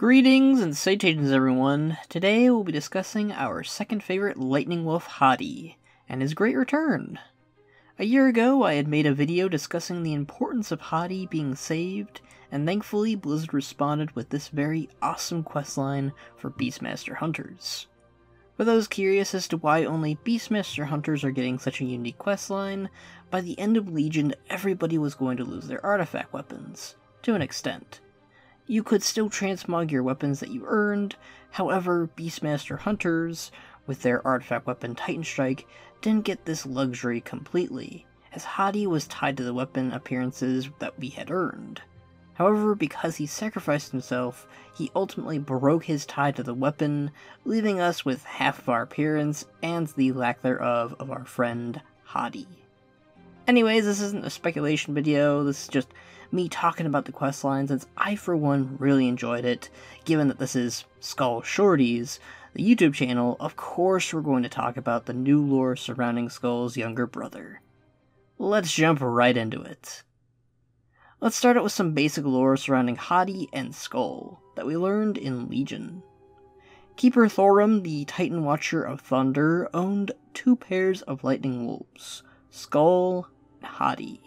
Greetings and salutations everyone. Today we'll be discussing our second favorite lightning wolf Hati, and his great return. A year ago I had made a video discussing the importance of Hati being saved, and thankfully Blizzard responded with this very awesome questline for Beastmaster Hunters. For those curious as to why only Beastmaster Hunters are getting such a unique questline, by the end of Legion everybody was going to lose their artifact weapons, to an extent. You could still transmog your weapons that you earned, however, Beastmaster Hunters, with their artifact weapon Titan Strike, didn't get this luxury completely, as Hati was tied to the weapon appearances that we had earned. However, because he sacrificed himself, he ultimately broke his tie to the weapon, leaving us with half of our appearance and the lack thereof of our friend Hati. Anyways, this isn't a speculation video, this is just me talking about the questline since I for one really enjoyed it. Given that this is Skull Shorties, the YouTube channel, of course we're going to talk about the new lore surrounding Skull's younger brother. Let's jump right into it. Let's start out with some basic lore surrounding Hati and Skull that we learned in Legion. Keeper Thorum, the Titan Watcher of Thunder, owned two pairs of lightning wolves, Skull and Hati,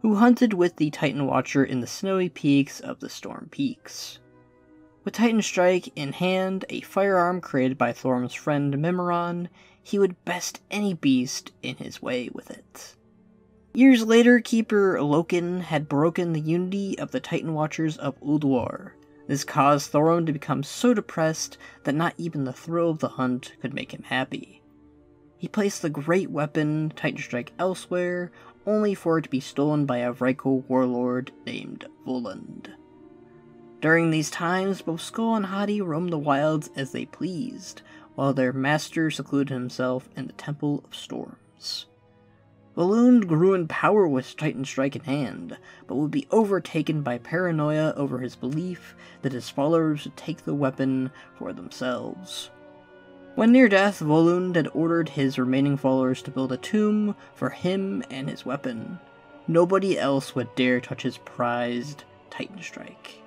who hunted with the Titan Watcher in the snowy peaks of the Storm Peaks. With Titan Strike in hand, a firearm created by Thorum's friend Mimiron, he would best any beast in his way with it. Years later, Keeper Loken had broken the unity of the Titan Watchers of Ulduar. This caused Thorum to become so depressed that not even the thrill of the hunt could make him happy. He placed the great weapon, Titan Strike, elsewhere, only for it to be stolen by a Vrykul warlord named Volund. During these times, both Skull and Hati roamed the wilds as they pleased, while their master secluded himself in the Temple of Storms. Volund grew in power with Titan Strike in hand, but would be overtaken by paranoia over his belief that his followers would take the weapon for themselves. When near death, Volund had ordered his remaining followers to build a tomb for him and his weapon. Nobody else would dare touch his prized Titan Strike.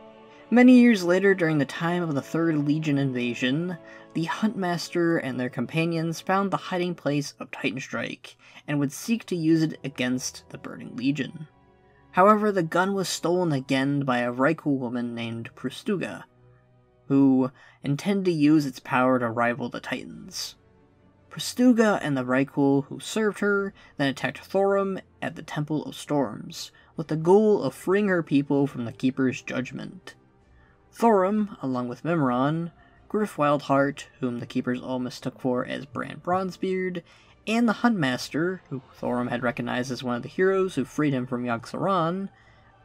Many years later, during the time of the Third Legion invasion, the Huntmaster and their companions found the hiding place of Titan Strike, and would seek to use it against the Burning Legion. However, the gun was stolen again by a Vrykul woman named Prustuga, who intended to use its power to rival the Titans. Prustuga and the Vrykul who served her then attacked Thorum at the Temple of Storms, with the goal of freeing her people from the Keeper's judgment. Thorum, along with Mimiron, Griff Wildheart, whom the Keepers all mistook for as Bran Bronzebeard, and the Huntmaster, who Thorum had recognized as one of the heroes who freed him from Yogg-Saron,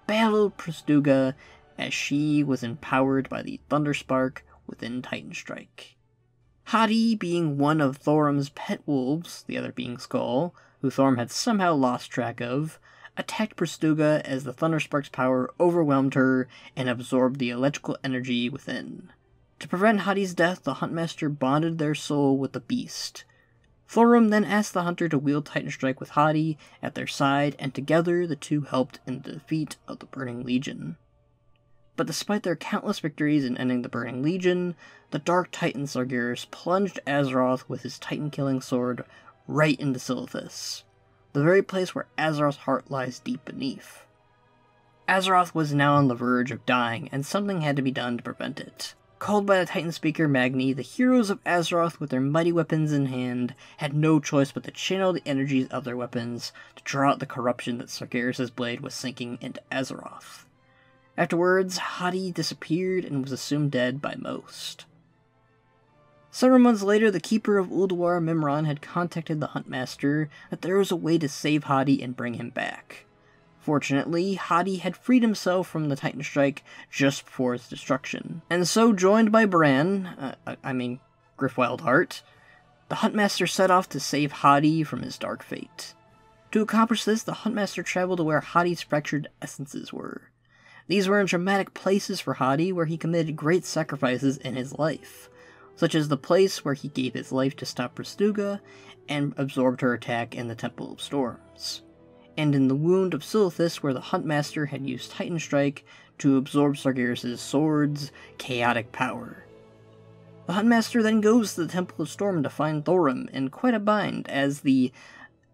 battled Prustuga as she was empowered by the Thunderspark within Titan Strike. Hati, being one of Thorum's pet wolves, the other being Skull, who Thorum had somehow lost track of, attacked Prustuga as the Thunderspark's power overwhelmed her and absorbed the electrical energy within. To prevent Hati's death, the Huntmaster bonded their soul with the beast. Thorum then asked the Hunter to wield Titan Strike with Hati at their side, and together the two helped in the defeat of the Burning Legion. But despite their countless victories in ending the Burning Legion, the Dark Titan Sargeras plunged Azeroth with his Titan-killing sword right into Silithus, the very place where Azeroth's heart lies deep beneath. Azeroth was now on the verge of dying, and something had to be done to prevent it. Called by the Titan Speaker Magni, the heroes of Azeroth with their mighty weapons in hand had no choice but to channel the energies of their weapons to draw out the corruption that Sargeras' blade was sinking into Azeroth. Afterwards, Hati disappeared and was assumed dead by most. Several months later, the Keeper of Ulduar, Mimiron, had contacted the Huntmaster that there was a way to save Hati and bring him back. Fortunately, Hati had freed himself from the Titan Strike just before its destruction, and so joined by Bran, Griff Wildheart, the Huntmaster set off to save Hati from his dark fate. To accomplish this, the Huntmaster traveled to where Hati's fractured essences were. These were in dramatic places for Hati where he committed great sacrifices in his life, such as the place where he gave his life to stop Prustuga and absorbed her attack in the Temple of Storms, and in the wound of Silithus where the Huntmaster had used Titan Strike to absorb Sargeras' sword's chaotic power. The Huntmaster then goes to the Temple of Storm to find Thorim in quite a bind, as the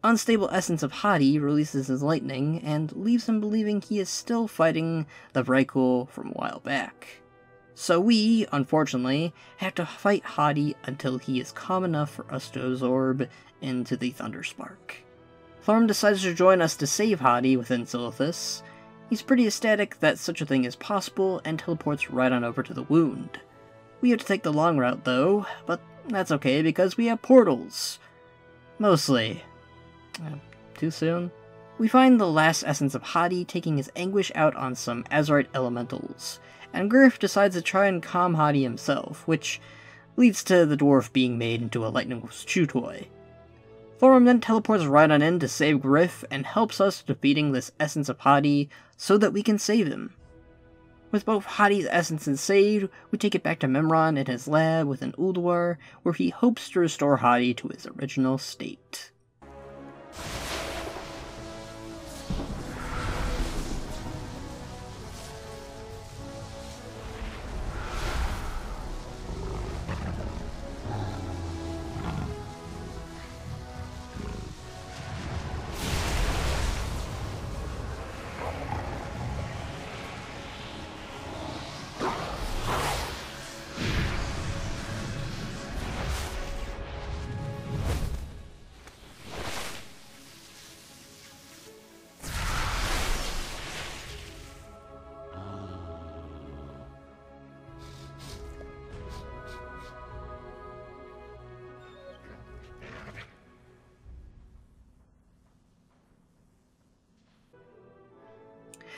unstable essence of Hati releases his lightning and leaves him believing he is still fighting the Vrykul from a while back. So we, unfortunately, have to fight Hati until he is calm enough for us to absorb into the Thunderspark. Thorim decides to join us to save Hati within Silithus. He's pretty ecstatic that such a thing is possible and teleports right on over to the wound. We have to take the long route though, but that's okay because we have portals. Mostly. Too soon? We find the last essence of Hati taking his anguish out on some Azurite elementals, and Griff decides to try and calm Hati himself, which leads to the dwarf being made into a Lightning Wolf's chew toy. Thorim then teleports right on in to save Griff and helps us defeating this essence of Hati so that we can save him. With both Hati's essences saved, we take it back to Memron in his lab within Ulduar, where he hopes to restore Hati to his original state.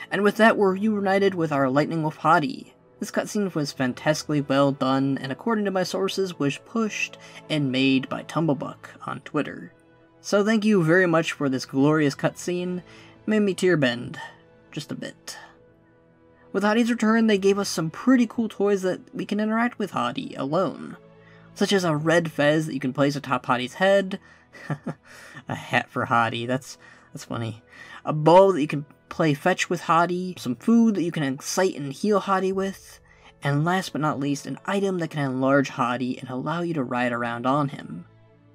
And with that, we're reunited with our Lightning Wolf Hati. This cutscene was fantastically well done, and according to my sources, was pushed and made by Tumblebuck on Twitter. So thank you very much for this glorious cutscene. Made me tear bend. Just a bit. With Hati's return, they gave us some pretty cool toys that we can interact with Hati alone. Such as a red fez that you can place atop Hati's head. A hat for Hati, that's funny. A bow that you can play fetch with Hati, some food that you can excite and heal Hati with, and last but not least, an item that can enlarge Hati and allow you to ride around on him.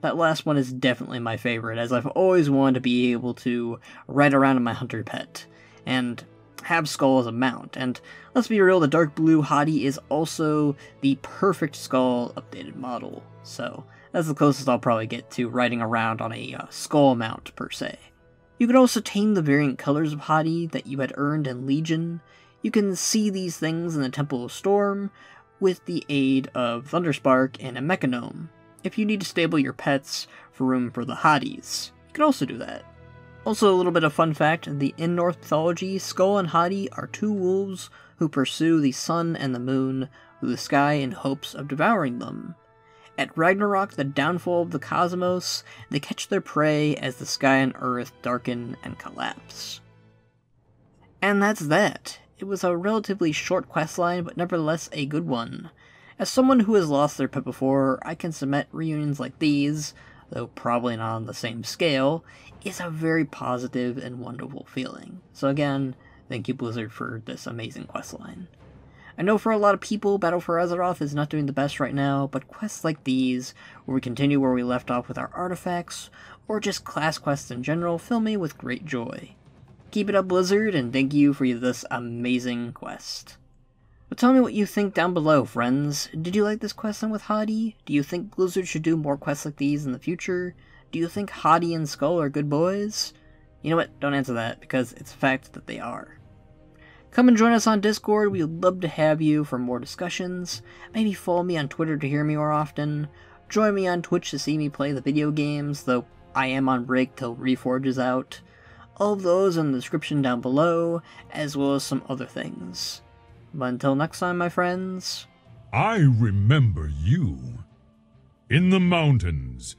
That last one is definitely my favorite, as I've always wanted to be able to ride around on my hunter pet, and have Skull as a mount, and let's be real, the dark blue Hati is also the perfect Skull updated model, so that's the closest I'll probably get to riding around on a Skull mount per se. You can also tame the variant colors of Hati that you had earned in Legion. You can see these things in the Temple of Storm with the aid of Thunderspark and a Mechanome. If you need to stable your pets for room for the Hatis, you can also do that. Also, a little bit of fun fact, in Norse mythology, Skull and Hati are two wolves who pursue the sun and the moon through the sky in hopes of devouring them. At Ragnarok, the downfall of the cosmos, they catch their prey as the sky and earth darken and collapse. And that's that. It was a relatively short questline, but nevertheless a good one. As someone who has lost their pet before, I can submit reunions like these, though probably not on the same scale, is a very positive and wonderful feeling. So again, thank you Blizzard for this amazing questline. I know for a lot of people, Battle for Azeroth is not doing the best right now, but quests like these, where we continue where we left off with our artifacts, or just class quests in general, fill me with great joy. Keep it up, Blizzard, and thank you for this amazing quest. But tell me what you think down below, friends. Did you like this questline with Hati? Do you think Blizzard should do more quests like these in the future? Do you think Hati and Skull are good boys? You know what? Don't answer that, because it's a fact that they are. Come and join us on Discord. We would love to have you for more discussions. Maybe follow me on Twitter to hear me more often. Join me on Twitch to see me play the video games, though I am on break till Reforge is out. All of those in the description down below, as well as some other things. But until next time, my friends. I remember you. In the mountains,